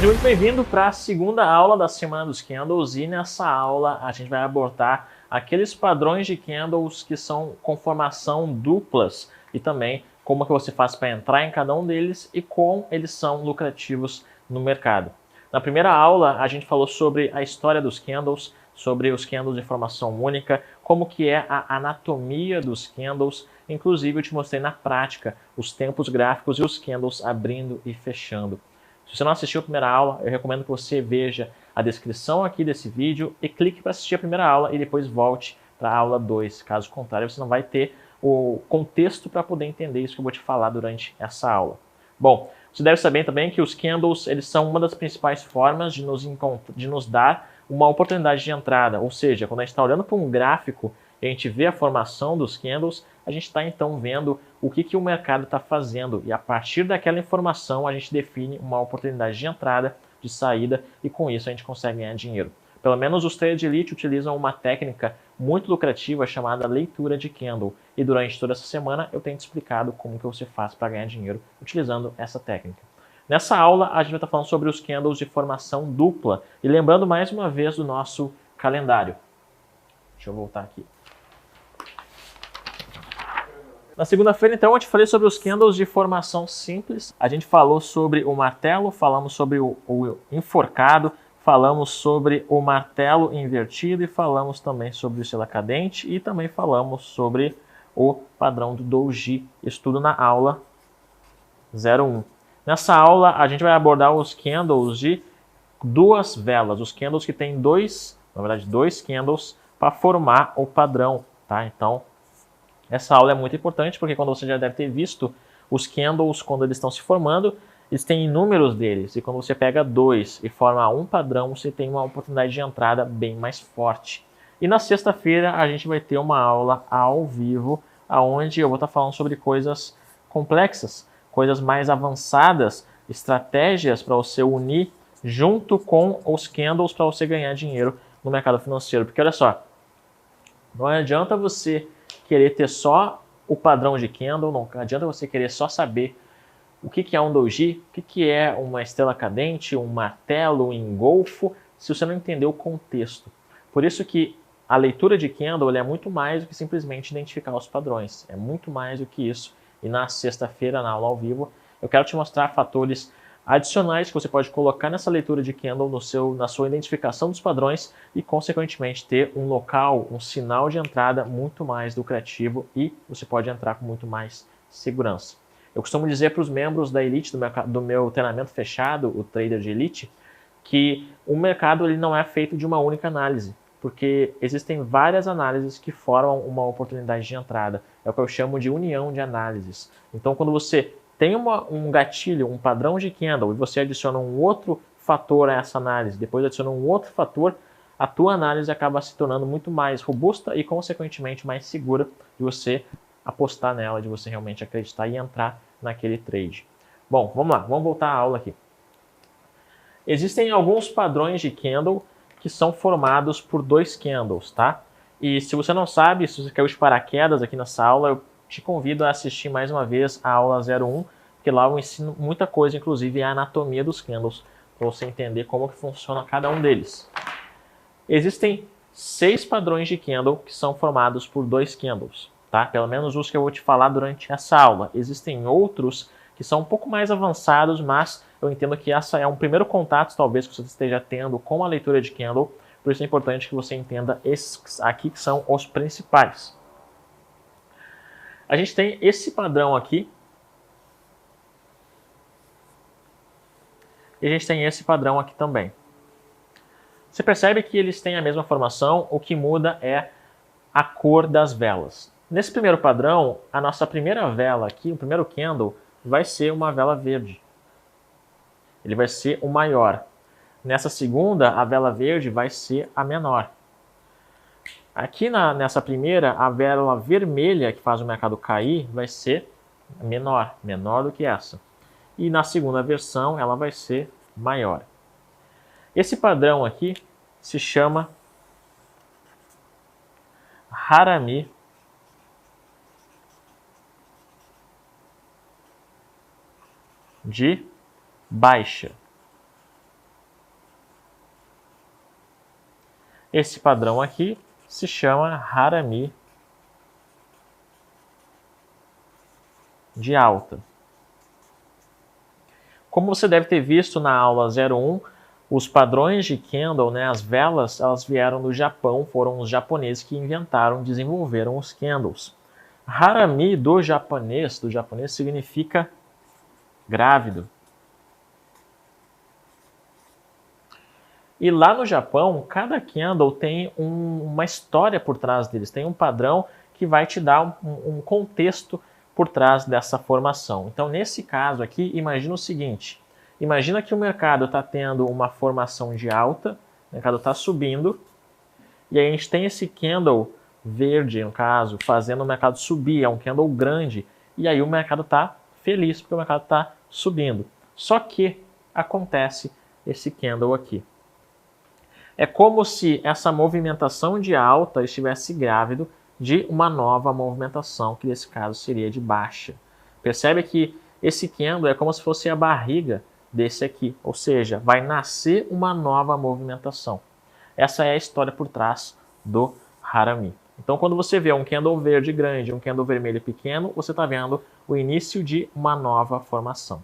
Seja muito bem-vindo para a segunda aula da Semana dos Candles e nessa aula a gente vai abordar aqueles padrões de candles que são com formação duplas e também como que você faz para entrar em cada um deles e como eles são lucrativos no mercado. Na primeira aula a gente falou sobre a história dos candles, sobre os candles de formação única, como que é a anatomia dos candles, inclusive eu te mostrei na prática os tempos gráficos e os candles abrindo e fechando. Se você não assistiu a primeira aula, eu recomendo que você veja a descrição aqui desse vídeo e clique para assistir a primeira aula e depois volte para a aula 2. Caso contrário, você não vai ter o contexto para poder entender isso que eu vou te falar durante essa aula. Bom, você deve saber também que os candles eles são uma das principais formas de nos dar uma oportunidade de entrada. Ou seja, quando a gente está olhando para um gráfico e a gente vê a formação dos candles, a gente está então vendo o que o mercado está fazendo e a partir daquela informação a gente define uma oportunidade de entrada, de saída e com isso a gente consegue ganhar dinheiro. Pelo menos os traders de elite utilizam uma técnica muito lucrativa chamada leitura de candle e durante toda essa semana eu tenho te explicado como que você faz para ganhar dinheiro utilizando essa técnica. Nessa aula a gente vai estar falando sobre os candles de formação dupla e lembrando mais uma vez do nosso calendário. Deixa eu voltar aqui. Na segunda-feira, então, eu te falei sobre os candles de formação simples. A gente falou sobre o martelo, falamos sobre o enforcado, falamos sobre o martelo invertido e falamos também sobre o estrela cadente e também falamos sobre o padrão do Doji. Isso tudo na aula 01. Nessa aula, a gente vai abordar os candles de duas velas, os candles que têm dois candles para formar o padrão, tá? Então, essa aula é muito importante porque quando você já deve ter visto os candles, quando eles estão se formando, eles têm números deles. E quando você pega dois e forma um padrão, você tem uma oportunidade de entrada bem mais forte. E na sexta-feira a gente vai ter uma aula ao vivo, onde eu vou estar falando sobre coisas complexas, coisas mais avançadas, estratégias para você unir junto com os candles para você ganhar dinheiro no mercado financeiro. Porque olha só, não adianta você querer ter só o padrão de candle, não adianta você querer só saber o que é um doji, o que é uma estrela cadente, um martelo, um engolfo, se você não entender o contexto. Por isso que a leitura de candle é muito mais do que simplesmente identificar os padrões, é muito mais do que isso. E na sexta-feira, na aula ao vivo, eu quero te mostrar fatores adicionais que você pode colocar nessa leitura de candle na sua identificação dos padrões e, consequentemente, ter um local, um sinal de entrada muito mais lucrativo e você pode entrar com muito mais segurança. Eu costumo dizer para os membros da Elite, do meu treinamento fechado, o Trader de Elite, que o mercado ele não é feito de uma única análise, porque existem várias análises que formam uma oportunidade de entrada. É o que eu chamo de união de análises. Então, quando você tem um gatilho, um padrão de candle, e você adiciona um outro fator a essa análise, depois adiciona um outro fator, a tua análise acaba se tornando muito mais robusta e, consequentemente, mais segura de você apostar nela, de você realmente acreditar e entrar naquele trade. Bom, vamos lá, vamos voltar à aula aqui. Existem alguns padrões de candle que são formados por dois candles, tá? E se você não sabe, se você caiu de paraquedas aqui nessa aula, eu te convido a assistir mais uma vez a aula 01, porque lá eu ensino muita coisa, inclusive a anatomia dos candles, para você entender como que funciona cada um deles. Existem 6 padrões de candle que são formados por dois candles, tá? Pelo menos os que eu vou te falar durante essa aula. Existem outros que são um pouco mais avançados, mas eu entendo que essa é um primeiro contato, talvez, que você esteja tendo com a leitura de candle, por isso é importante que você entenda esses aqui que são os principais. A gente tem esse padrão aqui. E a gente tem esse padrão aqui também. Você percebe que eles têm a mesma formação, o que muda é a cor das velas. Nesse primeiro padrão, a nossa primeira vela aqui, o primeiro candle, vai ser uma vela verde. Ele vai ser o maior. Nessa segunda, a vela verde vai ser a menor. Aqui nessa primeira, a vela vermelha que faz o mercado cair vai ser menor do que essa. E na segunda versão ela vai ser maior. Esse padrão aqui se chama Harami de baixa. Esse padrão aqui se chama Harami de alta. Como você deve ter visto na aula 01, os padrões de candle, né, as velas, elas vieram do Japão, foram os japoneses que inventaram, desenvolveram os candles. Harami do japonês significa grávido. E lá no Japão, cada candle tem uma história por trás deles, tem um padrão que vai te dar um contexto por trás dessa formação. Então, nesse caso aqui, imagina o seguinte, imagina que o mercado está tendo uma formação de alta, o mercado está subindo, e aí a gente tem esse candle verde, no caso, fazendo o mercado subir, é um candle grande, e aí o mercado está feliz porque o mercado está subindo. Só que acontece esse candle aqui. É como se essa movimentação de alta estivesse grávido de uma nova movimentação, que nesse caso seria de baixa. Percebe que esse candle é como se fosse a barriga desse aqui, ou seja, vai nascer uma nova movimentação. Essa é a história por trás do Harami. Então, quando você vê um candle verde grande e um candle vermelho pequeno, você está vendo o início de uma nova formação.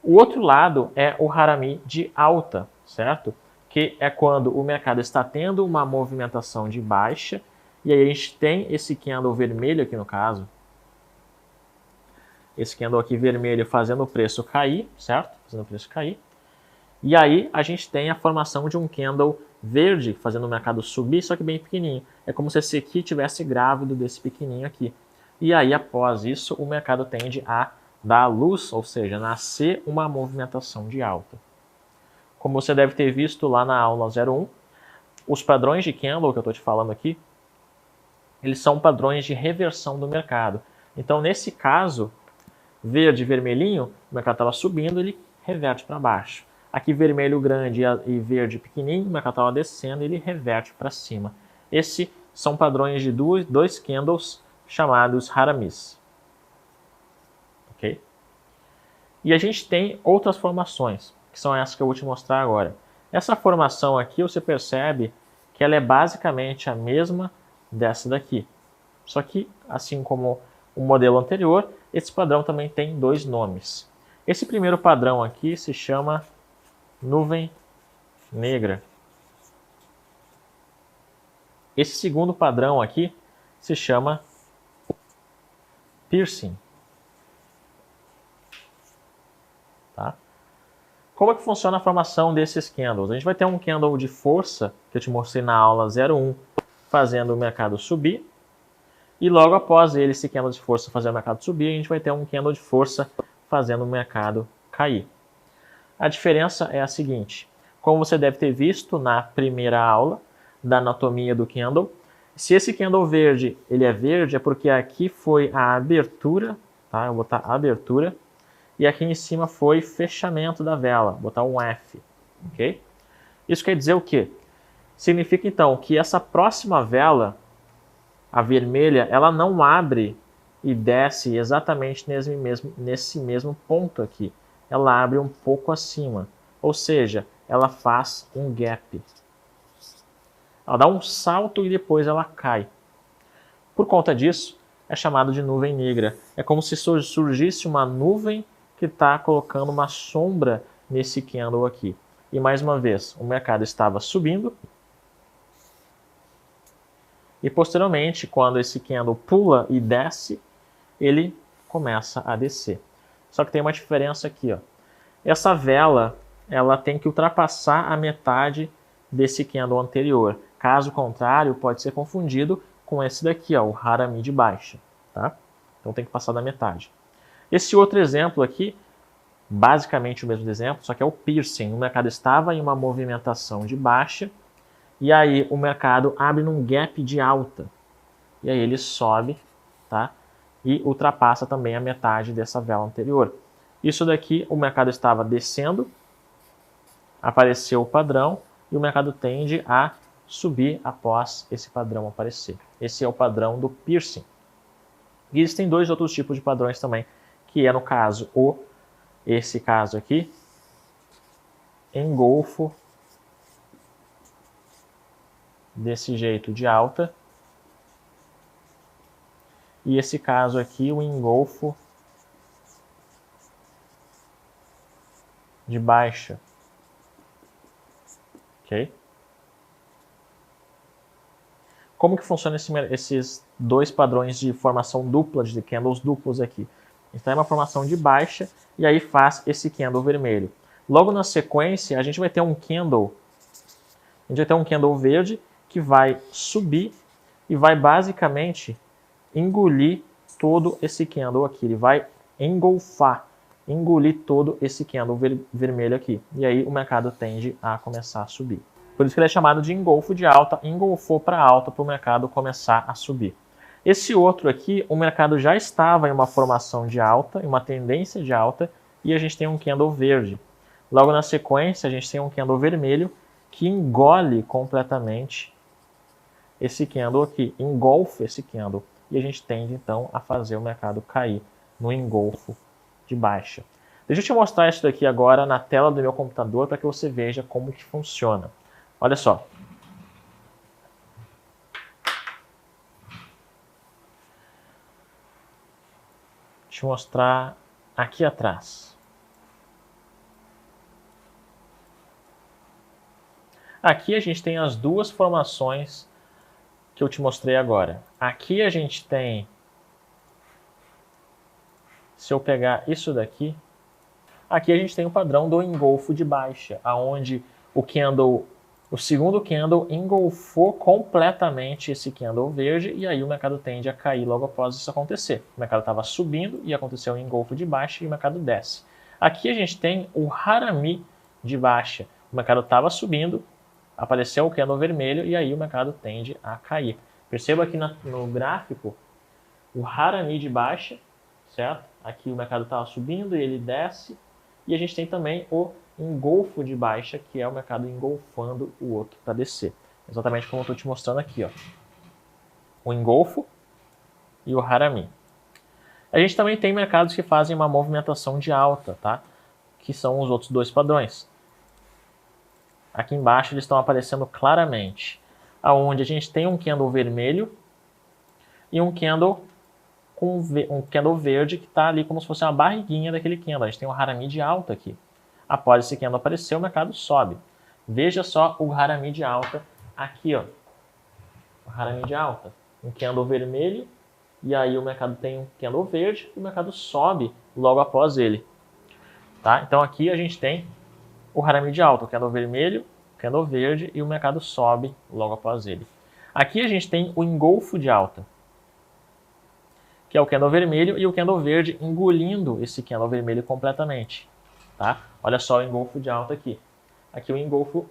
O outro lado é o Harami de alta, certo? Que é quando o mercado está tendo uma movimentação de baixa, e aí a gente tem esse candle vermelho aqui no caso, esse candle aqui vermelho fazendo o preço cair, certo? Fazendo o preço cair. E aí a gente tem a formação de um candle verde fazendo o mercado subir, só que bem pequenininho. É como se esse aqui tivesse grávido desse pequenininho aqui. E aí após isso o mercado tende a dar luz, ou seja, nascer uma movimentação de alta. Como você deve ter visto lá na aula 01, os padrões de candle que eu estou te falando aqui, eles são padrões de reversão do mercado. Então, nesse caso, verde e vermelhinho, o mercado estava subindo, ele reverte para baixo. Aqui, vermelho grande e verde pequenininho, o mercado estava descendo, ele reverte para cima. Esses são padrões de dois candles chamados Haramis. Ok? E a gente tem outras formações, que são essas que eu vou te mostrar agora. Essa formação aqui, você percebe que ela é basicamente a mesma dessa daqui. Só que, assim como o modelo anterior, esse padrão também tem dois nomes. Esse primeiro padrão aqui se chama nuvem negra. Esse segundo padrão aqui se chama piercing. Tá? Como é que funciona a formação desses candles? A gente vai ter um candle de força, que eu te mostrei na aula 01, fazendo o mercado subir. E logo após ele, esse candle de força fazendo o mercado subir, a gente vai ter um candle de força fazendo o mercado cair. A diferença é a seguinte. Como você deve ter visto na primeira aula da anatomia do candle, se esse candle verde, ele é verde, é porque aqui foi a abertura, tá? Eu vou botar abertura. E aqui em cima foi fechamento da vela, vou botar um F, ok? Isso quer dizer o quê? Significa então que essa próxima vela, a vermelha, ela não abre e desce exatamente nesse mesmo ponto aqui. Ela abre um pouco acima, ou seja, ela faz um gap. Ela dá um salto e depois ela cai. Por conta disso, é chamado de nuvem negra. É como se surgisse uma nuvem que está colocando uma sombra nesse candle aqui. E mais uma vez, o mercado estava subindo. E posteriormente, quando esse candle pula e desce, ele começa a descer. Só que tem uma diferença aqui, ó. Essa vela, ela tem que ultrapassar a metade desse candle anterior. Caso contrário, pode ser confundido com esse daqui, ó, o Harami de baixa, tá? Então tem que passar da metade. Esse outro exemplo aqui, basicamente o mesmo exemplo, só que é o piercing. O mercado estava em uma movimentação de baixa, e aí o mercado abre num gap de alta. E aí ele sobe, tá? E ultrapassa também a metade dessa vela anterior. Isso daqui, o mercado estava descendo, apareceu o padrão, e o mercado tende a subir após esse padrão aparecer. Esse é o padrão do piercing. E existem dois outros tipos de padrões também, que é no caso esse caso aqui, engolfo desse jeito de alta. E esse caso aqui, o engolfo de baixa. Ok? Como que funciona esses dois padrões de formação dupla, de candles duplos aqui? Então é uma formação de baixa e aí faz esse candle vermelho. Logo na sequência, a gente vai ter um candle verde que vai subir e vai basicamente engolir todo esse candle aqui. Ele vai engolir todo esse candle vermelho aqui. E aí o mercado tende a começar a subir. Por isso que ele é chamado de engolfo de alta, engolfou para alta para o mercado começar a subir. Esse outro aqui, o mercado já estava em uma formação de alta, em uma tendência de alta, e a gente tem um candle verde. Logo na sequência, a gente tem um candle vermelho que engole completamente esse candle aqui, engolfa esse candle. E a gente tende então a fazer o mercado cair no engolfo de baixa. Deixa eu te mostrar isso daqui agora na tela do meu computador para que você veja como que funciona. Olha só. Deixa eu mostrar aqui atrás. Aqui a gente tem as duas formações que eu te mostrei agora. Aqui a gente tem, se eu pegar isso daqui, aqui a gente tem o padrão do engolfo de baixa, aonde o segundo candle engolfou completamente esse candle verde e aí o mercado tende a cair logo após isso acontecer. O mercado estava subindo e aconteceu um engolfo de baixa e o mercado desce. Aqui a gente tem o Harami de baixa. O mercado estava subindo, apareceu o candle vermelho e aí o mercado tende a cair. Perceba aqui no gráfico o Harami de baixa, certo? Aqui o mercado estava subindo e ele desce. E a gente tem também o engolfo de baixa, que é o mercado engolfando o outro para descer. Exatamente como eu estou te mostrando aqui, ó. O engolfo e o Harami. A gente também tem mercados que fazem uma movimentação de alta, tá? Que são os outros dois padrões. Aqui embaixo eles estão aparecendo claramente, aonde a gente tem um candle vermelho e um candle verde que está ali como se fosse uma barriguinha daquele candle. A gente tem um Harami de alta aqui. Após esse candle aparecer, o mercado sobe. Veja só o Harami de alta aqui, ó. O Harami de alta. Um candle vermelho e aí o mercado tem um candle verde e o mercado sobe logo após ele. Tá? Então aqui a gente tem o Harami de alta, o candle vermelho, o candle verde e o mercado sobe logo após ele. Aqui a gente tem o engolfo de alta, que é o candle vermelho e o candle verde engolindo esse candle vermelho completamente. Tá? Olha só o engolfo de alta aqui. Aqui o engolfo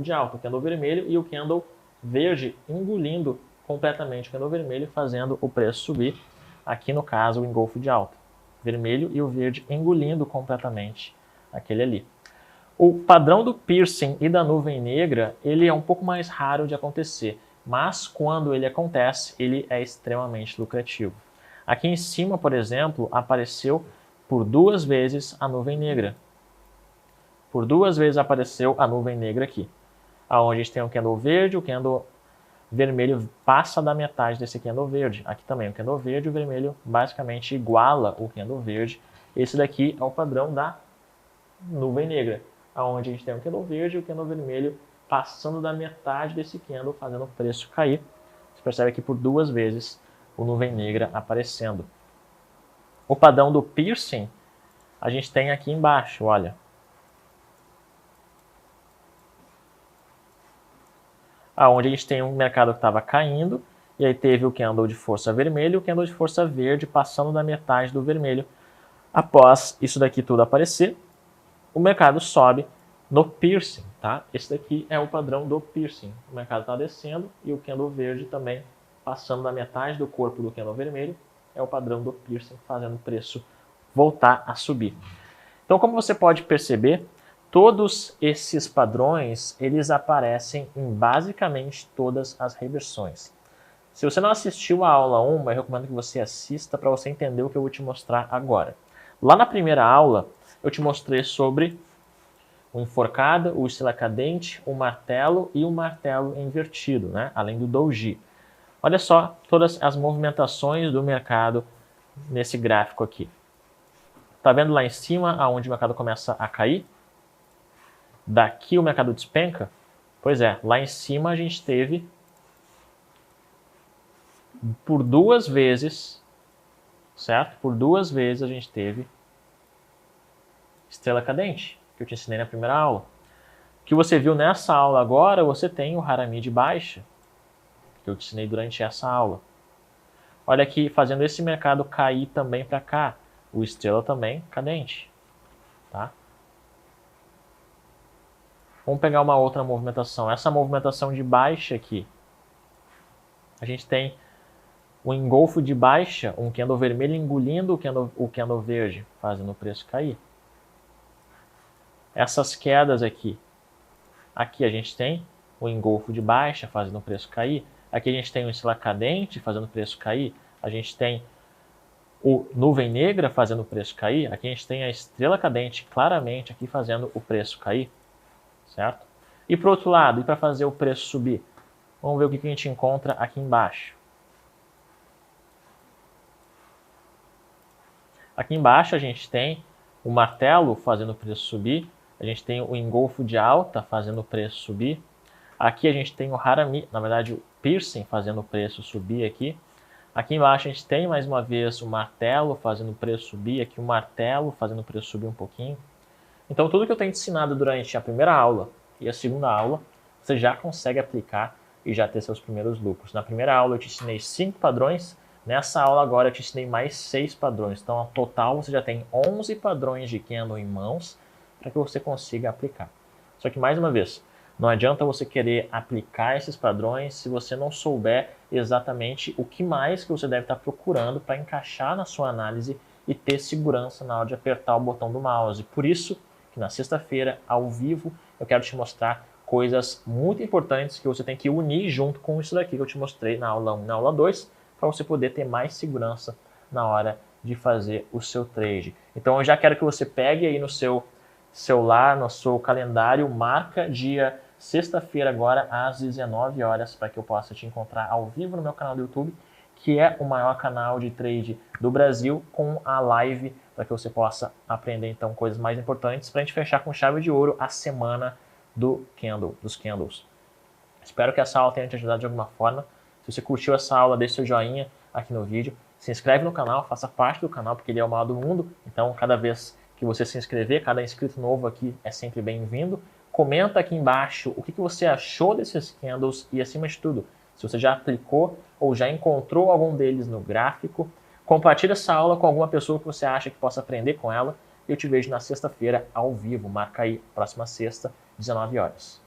de alta, o candle vermelho e o candle verde engolindo completamente o candle vermelho, fazendo o preço subir. Aqui no caso o engolfo de alta. Vermelho e o verde engolindo completamente aquele ali. O padrão do piercing e da nuvem negra, ele é um pouco mais raro de acontecer, mas quando ele acontece, ele é extremamente lucrativo. Aqui em cima, por exemplo, apareceu por 2 vezes a nuvem negra. Por 2 vezes apareceu a nuvem negra aqui. Aonde a gente tem o candle verde, o candle vermelho passa da metade desse candle verde. Aqui também o candle verde e o vermelho basicamente iguala o candle verde. Esse daqui é o padrão da nuvem negra, aonde a gente tem o candle verde e o candle vermelho passando da metade desse candle, fazendo o preço cair. Você percebe aqui por 2 vezes o nuvem negra aparecendo. O padrão do piercing a gente tem aqui embaixo, olha. Aonde a gente tem um mercado que estava caindo, e aí teve o candle de força vermelho e o candle de força verde passando da metade do vermelho. Após isso daqui tudo aparecer, o mercado sobe no piercing, tá? Esse daqui é o padrão do piercing. O mercado está descendo e o candle verde também passando da metade do corpo do candle vermelho. É o padrão do piercing, fazendo o preço voltar a subir. Então, como você pode perceber, todos esses padrões, eles aparecem em basicamente todas as reversões. Se você não assistiu a aula 1, eu recomendo que você assista para você entender o que eu vou te mostrar agora. Lá na primeira aula, eu te mostrei sobre o enforcado, o estrela cadente, o martelo e o martelo invertido, né? Além do doji. Olha só todas as movimentações do mercado nesse gráfico aqui. Tá vendo lá em cima aonde o mercado começa a cair? Daqui o mercado despenca? Pois é, lá em cima a gente teve por 2 vezes, certo? Por 2 vezes a gente teve estrela cadente, que eu te ensinei na primeira aula. O que você viu nessa aula agora, você tem o Harami de baixa, que eu te ensinei durante essa aula. Olha aqui, fazendo esse mercado cair também para cá, o estrela também cadente, tá? Vamos pegar uma outra movimentação. Essa movimentação de baixa aqui, a gente tem o engolfo de baixa, um candle vermelho engolindo o candle verde, fazendo o preço cair. Essas quedas aqui a gente tem o engolfo de baixa fazendo o preço cair. Aqui a gente tem o estrela cadente fazendo o preço cair. A gente tem o nuvem negra fazendo o preço cair. Aqui a gente tem a estrela cadente claramente aqui fazendo o preço cair. Certo? E para o outro lado, e para fazer o preço subir? Vamos ver o que a gente encontra aqui embaixo. Aqui embaixo a gente tem o martelo fazendo o preço subir. A gente tem o engolfo de alta fazendo o preço subir. Aqui a gente tem o Harami, na verdade o piercing fazendo o preço subir aqui. Aqui embaixo a gente tem mais uma vez o martelo fazendo o preço subir. Aqui o martelo fazendo o preço subir um pouquinho. Então tudo que eu tenho ensinado durante a primeira aula e a segunda aula, você já consegue aplicar e já ter seus primeiros lucros. Na primeira aula eu te ensinei 5 padrões. Nessa aula agora eu te ensinei mais 6 padrões. Então, ao total, você já tem 11 padrões de candle em mãos para que você consiga aplicar. Só que, mais uma vez, não adianta você querer aplicar esses padrões se você não souber exatamente o que mais que você deve estar procurando para encaixar na sua análise e ter segurança na hora de apertar o botão do mouse. Por isso que na sexta-feira, ao vivo, eu quero te mostrar coisas muito importantes que você tem que unir junto com isso daqui que eu te mostrei na aula 1 e na aula 2, para você poder ter mais segurança na hora de fazer o seu trade. Então eu já quero que você pegue aí no seu celular, no seu calendário, marca dia sexta-feira agora às 19 horas para que eu possa te encontrar ao vivo no meu canal do YouTube, que é o maior canal de trade do Brasil, com a live para que você possa aprender então coisas mais importantes para a gente fechar com chave de ouro a semana dos candles. Espero que essa aula tenha te ajudado de alguma forma. Se você curtiu essa aula, deixe seu joinha aqui no vídeo. Se inscreve no canal, faça parte do canal, porque ele é o maior do mundo. Então, cada vez que você se inscrever, cada inscrito novo aqui é sempre bem-vindo. Comenta aqui embaixo o que você achou desses candles e, acima de tudo, se você já aplicou ou já encontrou algum deles no gráfico. Compartilhe essa aula com alguma pessoa que você acha que possa aprender com ela. E eu te vejo na sexta-feira ao vivo. Marca aí, próxima sexta, 19 horas.